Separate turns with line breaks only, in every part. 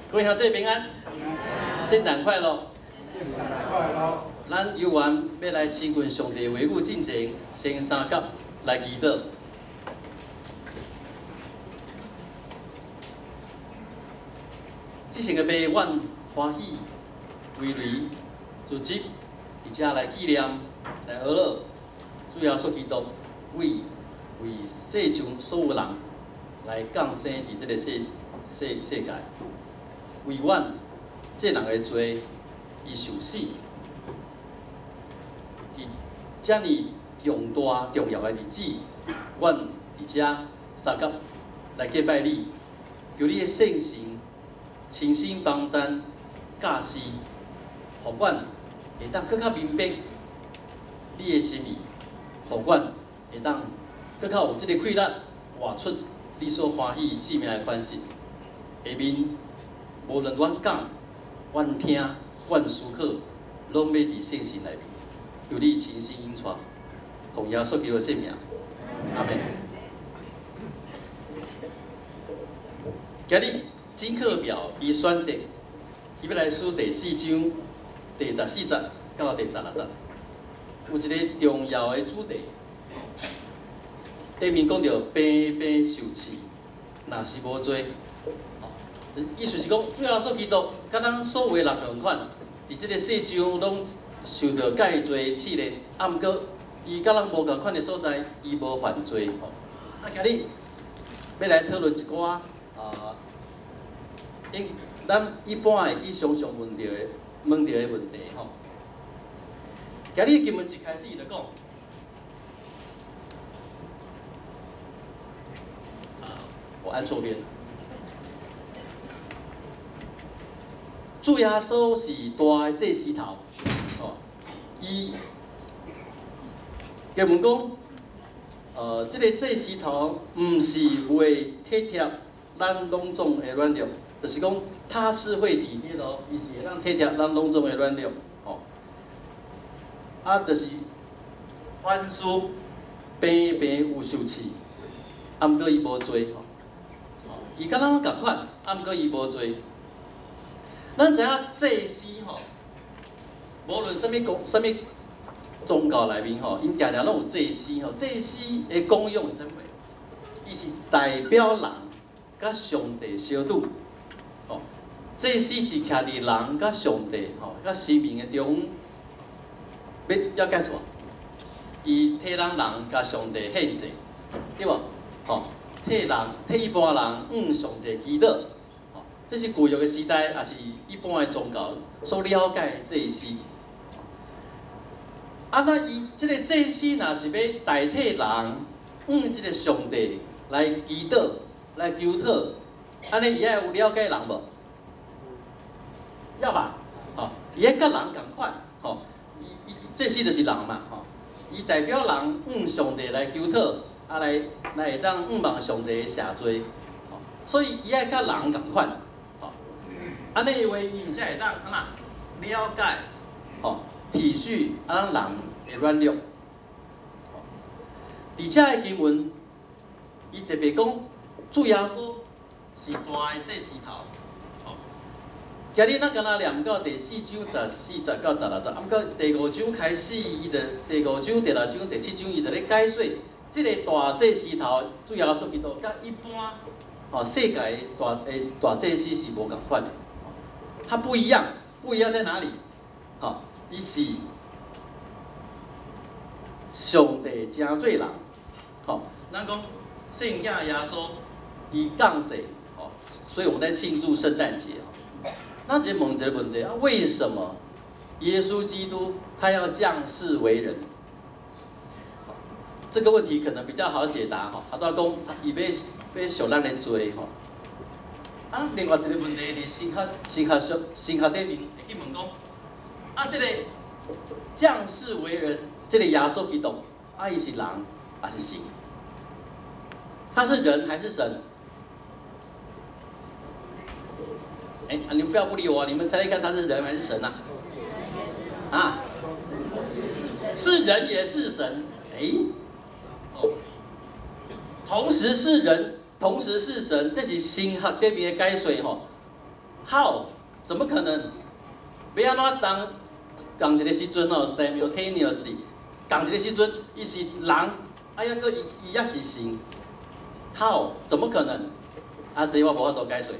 各位兄弟平安，圣诞快乐！
圣诞快乐！
咱游玩要来亲近上帝话语进前，先三甲来祈祷。即成个买阮欢喜为雷组织，伫遮来纪念、来娱乐，主要所基督为世上所有人来降生伫即个世界。 为阮这人的罪，伊受死，伫遮尔重大重要的日子，阮伫遮三甲来敬拜你，求你的圣神亲身帮咱教示，互阮会当更较明白你的心意，互阮会当更较有即个气力活出你所欢喜生命的款式，下面。 无论阮讲、阮听、阮思考，拢要伫圣心内面，求你亲身引带，奉耶稣基督的圣名，阿门。今日经课表伊选择希伯来书第4章第14节到第16节，有一个重要的主题。顶面讲到平平受气，若是无做。 意思是讲，主要所基督，甲咱所有的人同款，伫即个世上拢受到介罪试炼，啊，毋过伊甲咱无共款的所在，伊无犯罪。啊，今日要来讨论一寡咱一般会去常常问到的问题吼。今日经文一开始伊就讲，我按错边了。 主耶稣是大的祭司头，哦，伊经文讲，这个祭司头唔是为体贴咱拢总的软弱，就是讲他是会体贴咯，伊是会当体贴咱拢总的软弱，哦，啊，就是凡事平平有受气，啊，毋过伊无做，哦，伊甲咱共款，啊，毋过伊无做。 咱知影祭司吼，无论什么宗教内面吼，因常常拢有祭司吼。祭司的功用是啥物？伊是代表人甲上帝相拄。吼，祭司是徛伫人甲上帝吼，甲生命的中，要干什么？伊替人甲上帝献祭，对无？吼，替一般人上帝祈祷。 这是旧约的时代，也是一般的宗教所了解的祭司。啊，那伊这个祭司若是要代替人，这个上帝来祈祷、来求讨，安尼伊爱有了解人无？要吧？吼，伊爱甲人共款，吼，伊祭司就是人嘛，吼，伊代表人上帝来求讨，啊来会当望上帝的赦罪，吼，所以伊爱甲人共款。 安尼话，伊毋才会当了解、吼体恤人的软弱。伫遮的经文，伊特别讲，主耶稣是大的祭司头。吼，今日咱敢若念到第4章14节到16节，啊，毋过第5章开始，伊就第5章、第6章、第7章，伊就咧解说，即个大祭司头，主耶稣基督，甲一般世界大祭司是无共款的。 它不一样，不一样在哪里？好，伊是上帝真做人，好，咱讲圣子耶稣伊降世，哦，所以我们在庆祝圣诞节哦。那就问一个问题啊，为什么耶稣基督他要降世为人？这个问题可能比较好解答哈。他都讲伊要受咱的罪哈。 啊，另外一个问题，伫神学顶面会去问讲，啊，这个降世为人，这个耶稣基督，啊，伊是人还是神？他是人还是神？哎，你们不要不理我，你们猜猜看，他是人还是神啊？啊，是人也是神，哎，哦，同时是人。 同时是神，这是神学顶面的解说吼， ？How？ 怎么可能？要安怎同一个时阵哦 ，simultaneously， 同一个时阵，伊是人，啊，抑个伊也是神。How？ 怎么可能？啊，这我无法度解释。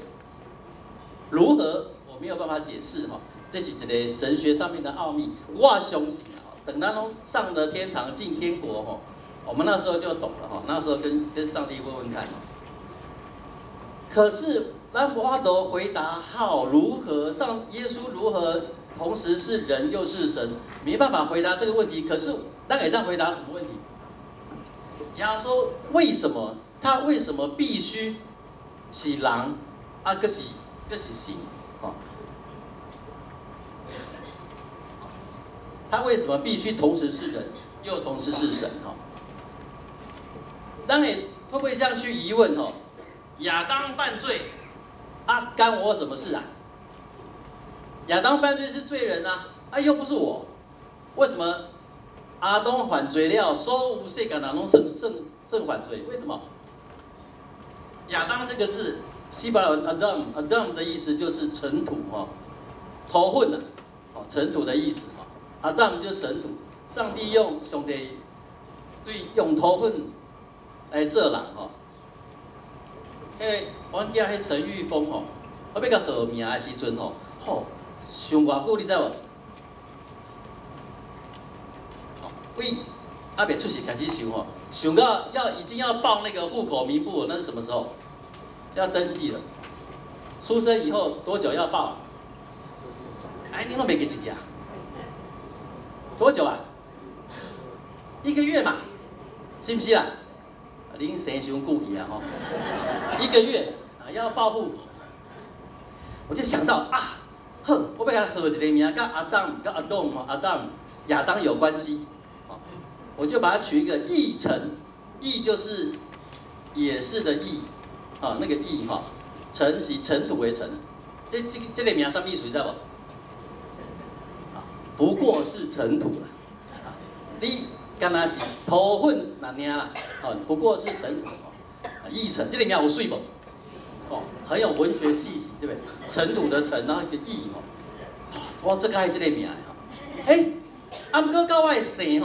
如何？我没有办法解释哈，这是一个神学上面的奥秘。我相信啊，等咱拢上了天堂进天国哈，我们那时候就懂了哈，那时候跟上帝问问看。可是咱无法度回答 how 如何耶稣如何同时是人又是神，没办法回答这个问题。可是咱可以回答什么问题？耶稣为什么他为什么必须是人啊？个是神哦？他为什么必须同时是人又同时是神哈？咱会不会这样去疑问哦？亚当犯罪啊，干我什么事啊？亚当犯罪是罪人啊，啊又不是我，为什么阿当犯罪了，所有世间人拢胜犯罪？为什么？亚当这个字，希伯来文 Adam 的意思就是尘土哈，头混呐，哦尘土的意思哈 ，Adam 就是尘土。上帝上帝用头混来做人哈。阮囝迄陈玉峰吼，我要甲号名的时阵吼，上偌久你知无？为还袂出世开始想吼，想到已经要报那个户口名簿了，那是什么时候？要登记了。出生以后多久要报？哎，你都没给几天啊？多久啊？1个月嘛，是不是啊？恁生伤久去啊吼，1个月啊要报户口，我就想到啊，我要给他合一个名，跟阿当、跟阿东、亚当有关系，我就把它取一个义成，义就是也是的义，那个义哈，尘是尘土为尘，这个名什么意思你知道不？不过是尘土啦，你。干那是土混那尔啦，不过是尘土义尘，这里面有水无？很有文学气息，对不对？尘土的尘，然后一个义我这个这个名啊，不过到我的姓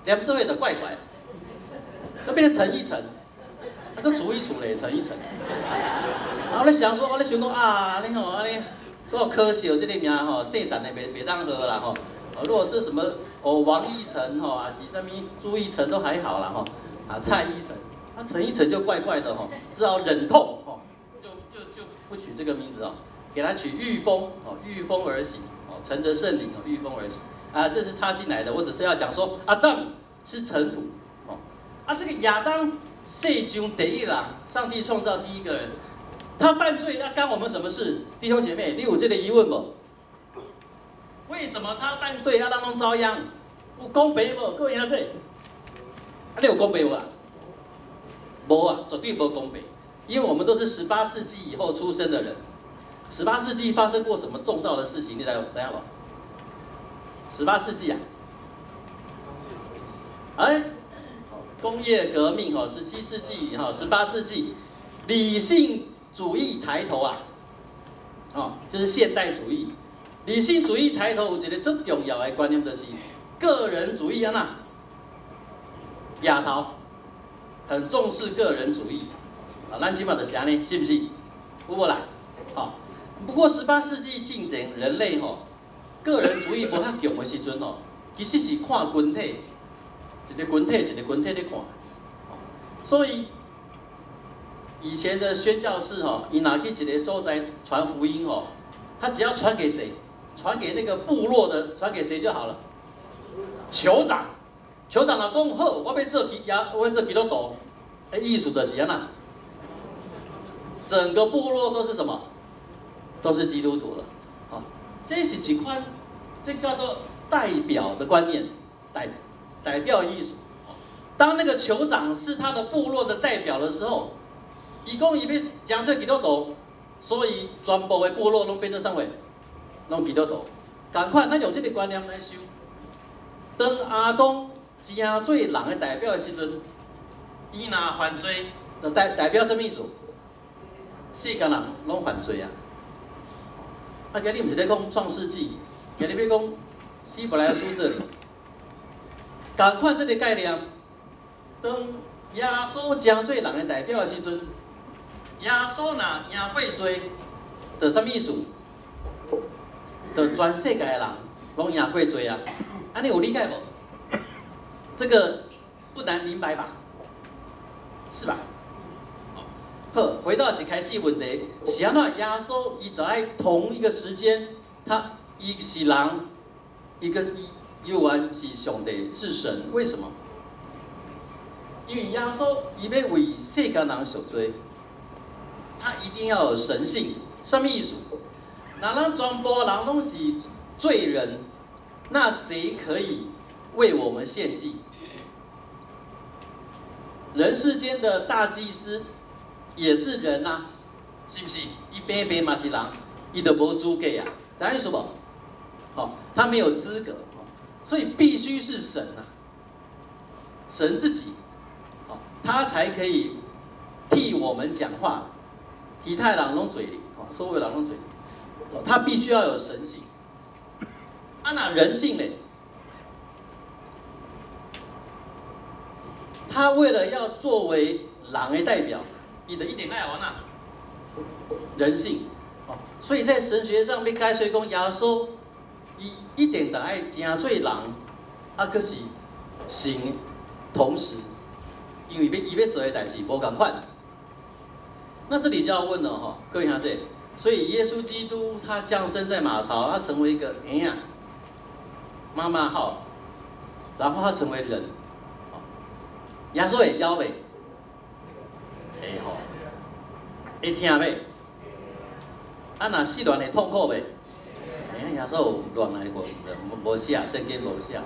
连做伙就怪怪，那变成陈一成，那个除一除嘞，陈一成。然后咧想说，我咧想讲啊，你安尼，多可惜这个名姓陈的袂当喝啦如果是什么王一成还是什么朱一成都还好啦蔡一成，陈一成就怪怪的只好忍痛就不取这个名字给他取御风御风而行乘着圣灵御风而行这是插进来的，我只是要讲说阿当是尘土这个亚当世上第一人，上帝创造第一个人，他犯罪干我们什么事？弟兄姐妹，你有这个疑问不？为什么他犯罪要让人遭殃？有公平无？各位兄弟，你有公平无啊？无啊，绝对无公平。因为我们都是18世纪以后出生的人。18世纪发生过什么重大的事情？你知道不？18世纪工业革命17世纪18世纪，理性主义抬头就是现代主义。理性主义抬头有一个最重要的观念，就是个人主义亚头，很重视个人主义咱今嘛就是安尼，是不是？有无啦？不过18世纪进前，人类个人主义无遐强的时阵其实是看群体，一个群体咧看。所以以前的宣教士伊若去一个所在传福音他只要传给谁？传给那个部落的，传给谁就好了？酋长，酋长老公好，我要做基督徒，意思就是安那，整个部落都是什么？都是基督徒了这是一款，这叫做代表的观念，代表艺术。当那个酋长是他的部落的代表的时候，伊讲伊要讲做基督徒，所以全部的部落拢变做啥货？拢基督徒，同款，咱用这个观念来想。当阿当真做人的代表的时阵，伊若犯罪，就代表什么意思？世间人拢犯罪啊，今日毋是咧讲创世纪，今日要讲希伯来书这里。共款这个概念，当耶稣真做人的代表的时阵，耶稣若赢过罪，就什么意思？就全世界的人拢赢过罪啊！安尼有理解无？这个不难明白吧？是吧？好，回到一开始问题，是安怎耶稣伊就爱同一个时间，伊是人，伊又然是上帝是神，为什么？因为耶稣伊要为世间人赎罪，他一定要有神性。什么意思？那咱全部人拢是罪人，那谁可以为我们献祭？人世间的大祭司也是人啊，是不是？伊平平嘛是人，伊就无资格啊，知影意思无？好，他没有资格，所以必须是神啊，神自己，好，他才可以替我们讲话，其他人拢嘴里，所有人拢嘴里，他必须要有神性。啊，那人性呢？他为了要作为人的代表，伊就一定爱玩啊，人性，所以在神学上要解说讲耶稣，伊一定得爱真做人，啊，可是神同时，因为伊要做的代志无共款。那这里就要问了哈，各位兄弟，所以耶稣基督他降生在马槽，他成为一个妈妈号，然后他成为人。耶稣会枵袂？会吼，会听袂？啊，若死乱会痛苦袂？耶稣有乱来过，无写，圣经无写。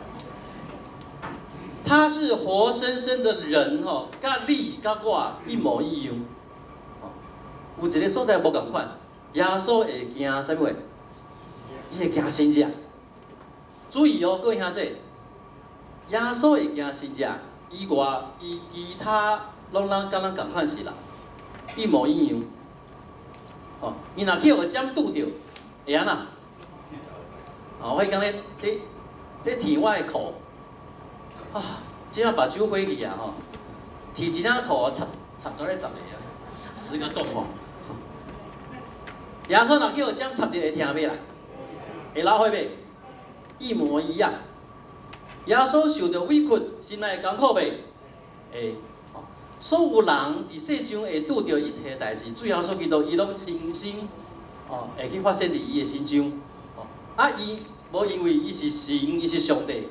他是活生生的人吼，甲你甲我一模一样。有一个所在无共款，耶稣会惊什么？伊会惊神者。注意哦，各位兄弟，耶稣会惊神者。以外，其他拢咱甲咱共款是人，一模一样。哦，伊若去互针拄着，会安那？哦，我讲咧，舔我的裤，啊，即下把酒火去啊吼，剃一领裤插到咧10个啊，10个洞吼。耶稣若去互针插着会听袂啦？会老血袂？一模一样。耶稣受到委屈，心内艰苦袂？会。所有人伫世上会拄到一切代志，最后所基督伊拢亲身会去发生伫伊的身上。啊，伊无因为伊是神，伊是上帝，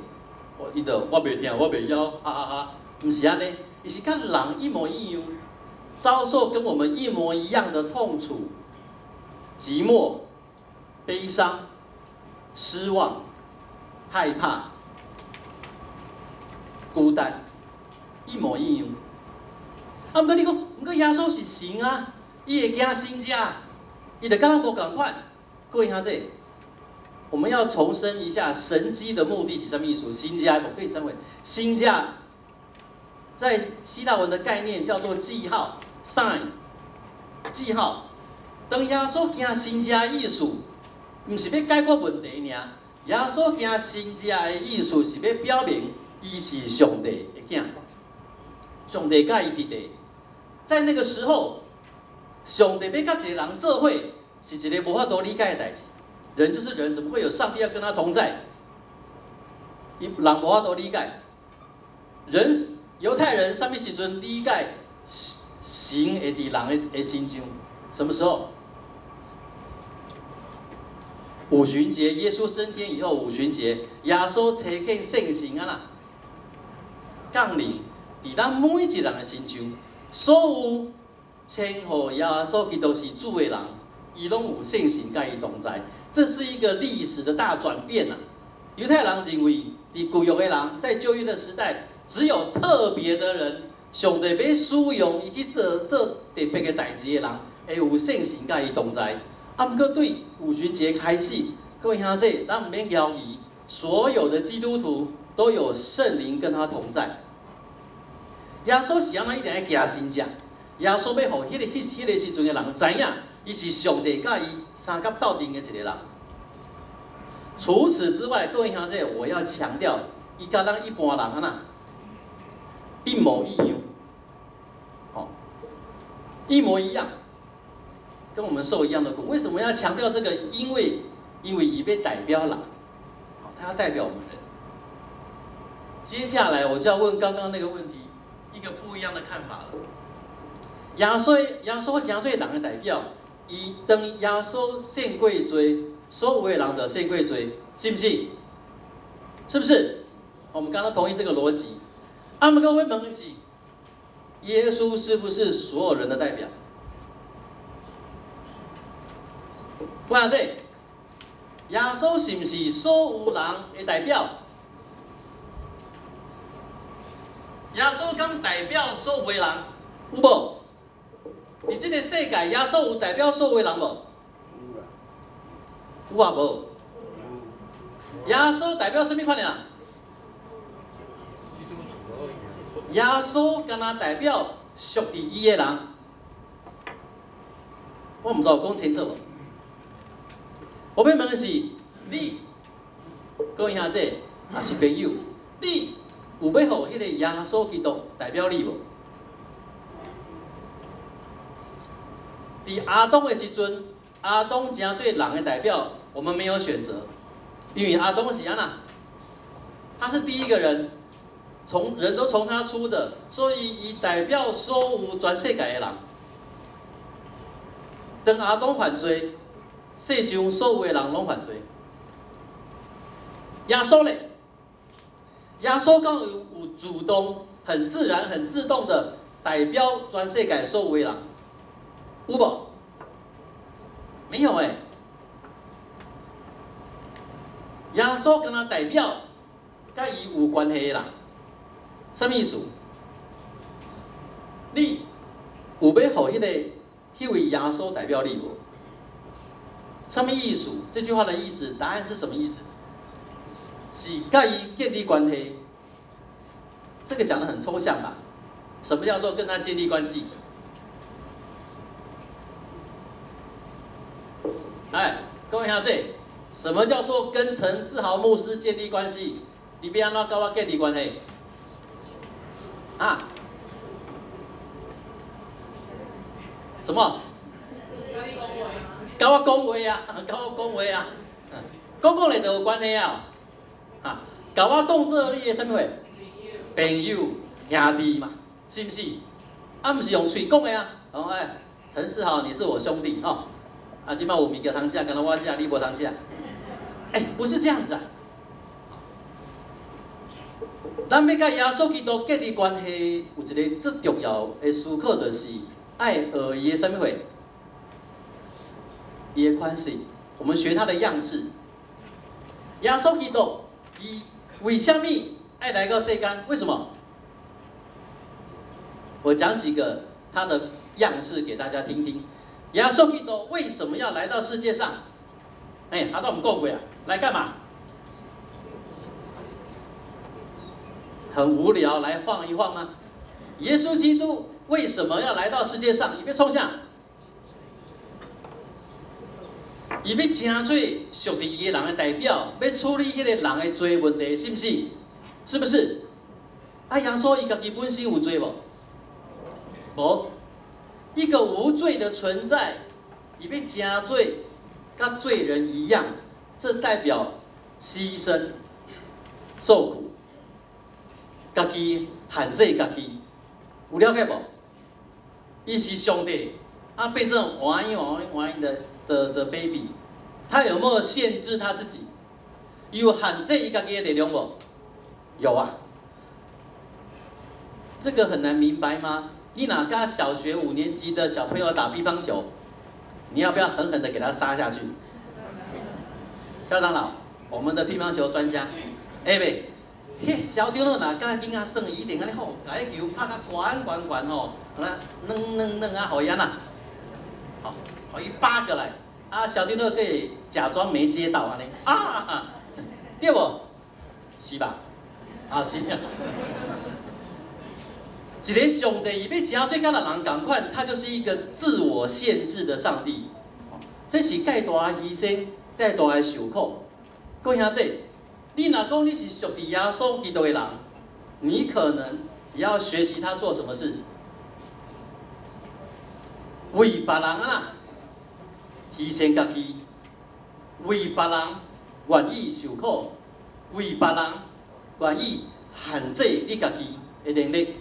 伊就我袂听，我袂枵，哈哈哈，毋是安尼，伊是甲人一模一样，遭受跟我们一模一样的痛楚、寂寞、悲伤、失望、害怕。孤单，一模一样。啊，毋过你讲，毋过耶稣是神啊，伊会惊神者，伊就跟咱无共款。各位兄弟，我们要重申一下神迹的目的是什么意思？神者的目的是什么？神者在希腊文的概念叫做记号 （sign）， 记号。当耶稣惊神者的意思，毋是要解决问题尔。耶稣惊神者的意思是要表明。伊是上帝的囝，上帝甲伊伫地，在那个时候，上帝要甲一个人做伙，是一个无法度理解的代志。人就是人，怎么会有上帝要跟他同在？人无法度理解。犹太人什么时阵理解神会伫人的心中？什么时候？五旬节，耶稣升天以后，五旬节，耶稣差遣圣神啊啦。降临伫咱每一人的心中，所有称呼耶稣基督是主的人，伊拢有圣神甲伊同在。这是一个历史的大转变啊！犹太人认为，伫旧约的人，在旧约的时代，只有特别的人，上帝要使用伊去做特别的代志的人，会有圣神甲伊同在。啊，不过对五旬节开始，各位兄弟，咱唔免怀疑，所有的基督徒都有圣灵跟他同在。耶稣是安怎一定要惊神者？耶稣要互迄个时阵的人知影，伊是上帝甲伊三甲斗阵的一个人。除此之外，各位兄弟，我要强调，伊甲咱一般人安那一模一样，好，一模一样，跟我们受一样的苦。为什么要强调这个？因为伊被代表人，好，他要代表我们人。接下来我就要问刚刚那个问题，一个不一样的看法了。耶稣诚做人的代表，伊当耶稣献过罪，所有的人就献过罪，是不是？是不是？我们刚刚同意这个逻辑。啊，不过我问的是，耶稣是不是所有人的代表？看下这，耶稣是不是所有人的代表？耶稣敢代表所有的人，有无？伫这个世界，耶稣有代表所有的人无？有啊无？耶稣代表什么款的人？耶稣敢若代表属伫伊的人。我唔知有讲清楚无？我要问的是，你讲一下这也是朋友，你有要互迄个耶稣基督代表你无？伫阿当的时阵，阿当诚做人的代表，我们没有选择，因为阿当是安那，他是第一个人，人都从他出的，所以伊代表所有全世界的人。当阿当犯罪，世上所有的人拢犯罪。耶稣咧，耶稣刚有主动、很自然、很自动的代表全世界所有的人。有无？没有耶稣跟他代表，甲伊有关系的人，什么意思？你有要互迄位耶稣代表你无？什么意思？这句话的意思，答案是什么意思？是甲伊建立关系。这个讲得很抽象吧？什么叫做跟他建立关系？哎，各位兄弟，什么叫做跟陈世豪牧师建立关系？你要安怎跟我建立关系？啊？什么？跟我讲话啊，跟我讲话啊，讲咧就有关系啊。啊，跟我当做你的什么话？朋友、兄弟嘛，是不是？啊，不是用嘴讲的啊。哦，哎，陈世豪，你是我兄弟哦。啊，今摆有物件通食，敢若我食，你无通食。哎，不是这样子啊。咱要甲耶稣基督建立关系，有一个最重要的思考，就是爱学伊的什么话？伊的款式。我们学他的样式。耶稣基督，伊为什么爱来到世间？为什么？我讲几个他的样式给大家听听。耶稣基督为什么要来到世界上？哎，他都唔讲过啊，来干嘛？很无聊，来晃一晃吗？耶稣基督为什么要来到世界上？伊要创啥？伊要诚做属地的人的代表，要处理迄个人的罪问题，是不是？是不是？啊，耶稣伊家己本身有罪无？无。一个无罪的存在，伊要诚做跟罪人一样，这代表牺牲、受苦，家己限制家己，有了解无？伊是上帝，啊，变成玩的 baby， 他有没有限制他自己？有限制伊家己的力量无？有啊。这个很难明白吗？你哪跟小学5年级的小朋友打乒乓球，你要不要狠狠的给他杀下去？肖长老，我们的乒乓球专家，哎喂，迄小张老哪跟囡仔耍，一定安尼好，把迄球拍甲悬吼，啊，扔啊，好伊安那，好，好伊扒过来，啊，小张老可以假装没接到安尼，啊，对不？是吧？啊，是。一个上帝，伊要诚做甲人共款，他就是一个自我限制的上帝。这是介大的牺牲，介大的受苦。各位兄弟，你若讲你是属于耶稣基督的人，你可能也要学习他做什么事，为别人啊牺牲家己，为别人愿意受苦，为别人愿意限制你家己的能力。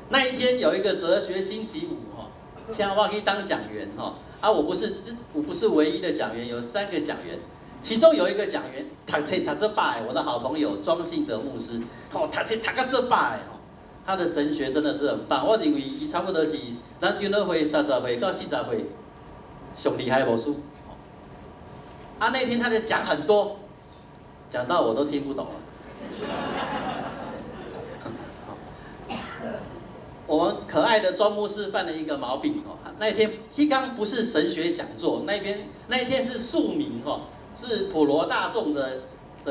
那一天有一个哲学星期五哈，请我去当讲员哈。我不是唯一的讲员，有3个讲员，其中有一个讲员读册读这摆，我的好朋友庄信德牧师，读册读到这摆他的神学真的是很棒。我认为伊差不多是咱长老会30岁到40岁上厉害的牧师。那天他就讲很多，讲到我都听不懂了。我们可爱的庄牧师犯了一个毛病那一天一刚不是神学讲座，那一天是庶民是普罗大众的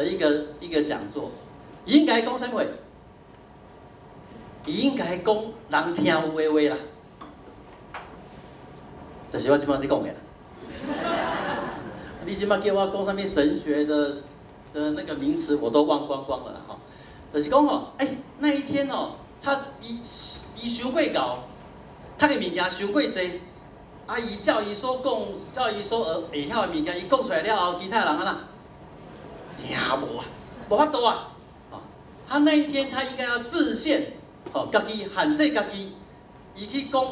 一个讲座，应该讲什么？应该讲人听有的话啦，就是我今麦在讲的啦。你今麦叫我讲什么神学的那个名词，我都忘光光了哈。就是讲那一天他伊伤过高，读的物件伤过济，伊照伊所讲，照伊所会晓的物件，伊讲出来了后，其他人听无无法度啊！他那一天他应该要自限，家己限制家己，伊去讲，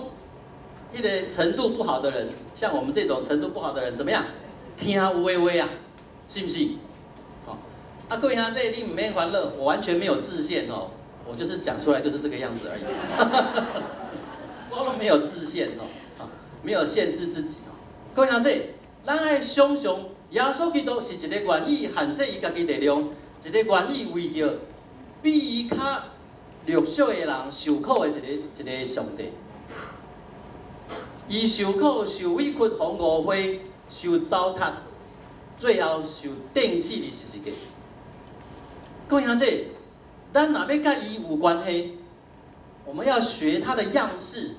迄个程度不好的人，像我们这种程度不好的人，怎么样？听有的话啊，信不信？各位兄弟，你唔免烦恼，我完全没有自限我就是讲出来就是这个样子而已，我都没有自限没有限制自己各位兄弟，咱爱想象耶稣基督是一个愿意限制伊家己力量，一个愿意为着比伊较弱小的人受苦的一个上帝。伊受苦、受委屈、互误会、受糟蹋，最后受钉死的十字架。各位兄弟。咱若要甲伊有关系，我们要学他的样式。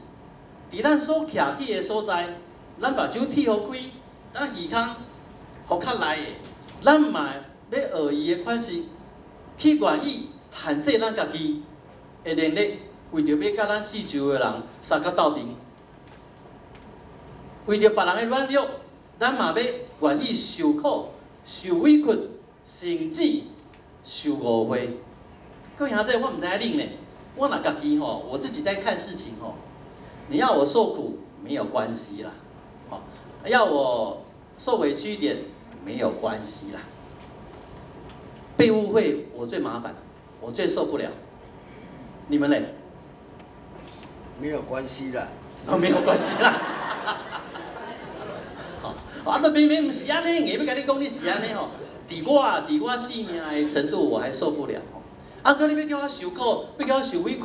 伫咱所徛起的所在，咱目睭剔好开，咱耳孔互较内的，咱嘛要学伊的款式，去愿意限制咱家己的能力，为着要甲咱四周的人相甲斗阵，为着别人的软弱，咱嘛要愿意受苦、受委屈，甚至受误会。各位兄弟，我唔知影恁呢，我若家己我自己在看事情你要我受苦没有关系啦，要我受委屈一点没有关系啦。被误会我最麻烦，我最受不了。你们嘞？
没有关系啦。
没有关系啦。都明明唔是安尼，硬要甲你讲你是安尼伫我性命的程度我还受不了。哥，你要叫我受苦，要叫我受委屈，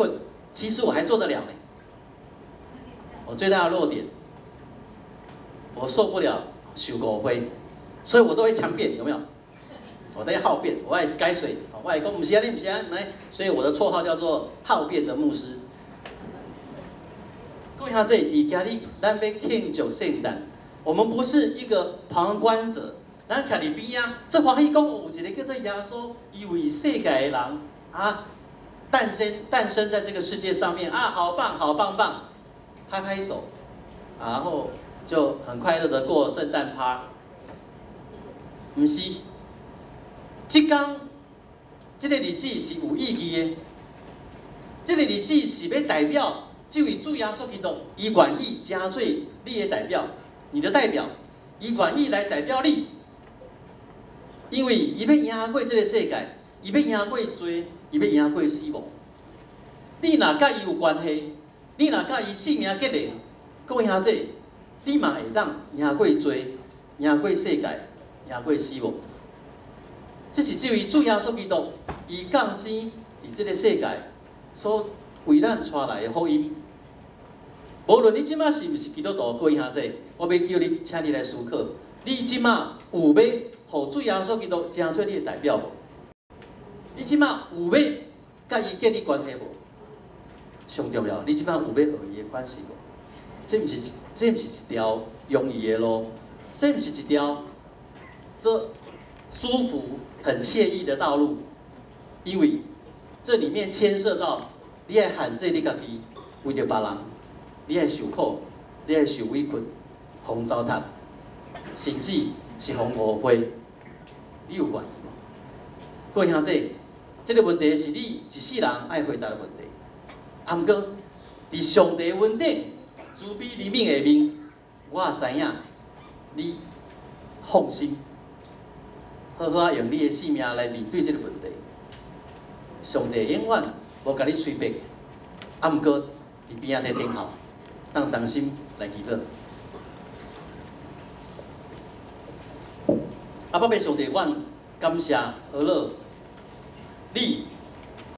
其实我还做得了呢。我最大的弱点，我受不了受误会，所以我都会强辩，有没有？我在好辩，我爱改水，我爱讲不是安尼，不是安尼，所以我的绰号叫做好辩的牧师。各位兄弟，伫今日咱要庆祝圣诞，我们不是一个旁观者，咱徛伫边啊，这欢喜讲有一个叫做耶稣，伊为世界的人。诞生在这个世界上面好棒，好棒棒，拍拍手，然后就很快乐的过圣诞趴。不是，这天这个日子是有意义的，这个日子是要代表这位主耶稣基督，伊愿意成做你的代表，你的代表，伊愿意来代表你，因为伊要赢过这个世界，伊要赢过罪。伊要赢过死亡，你若甲伊有关系，你若甲伊性命结连，各位兄弟，你嘛会当赢过罪，赢过世界，赢过死亡。这是这位主耶稣基督，伊降生伫这个世界所为咱传来的福音。无论你即马是毋是基督徒，各位兄弟，我要叫你，请你来思考，你即马有要互主耶稣基督成做你的代表无？你即马有要甲伊建立关系无？上重要，你即马有要学伊的款式无？这毋是一条容易的路，这毋是一条舒服、很惬意的道路，因为这里面牵涉到你要限制你家己，为着别人，你要受苦，你要受委屈，互糟蹋，甚至是互误会，你有愿意无？各位兄弟，这个问题是你一世人爱回答的问题。啊，毋过伫上帝恩典、慈悲怜悯下面，我也知影你放心，好好用你的性命来面对这个问题。上帝永远无甲你催逼，啊，毋过伫边仔在等候，当心来祈祷。啊，宝贝上帝，阮感谢阿乐，你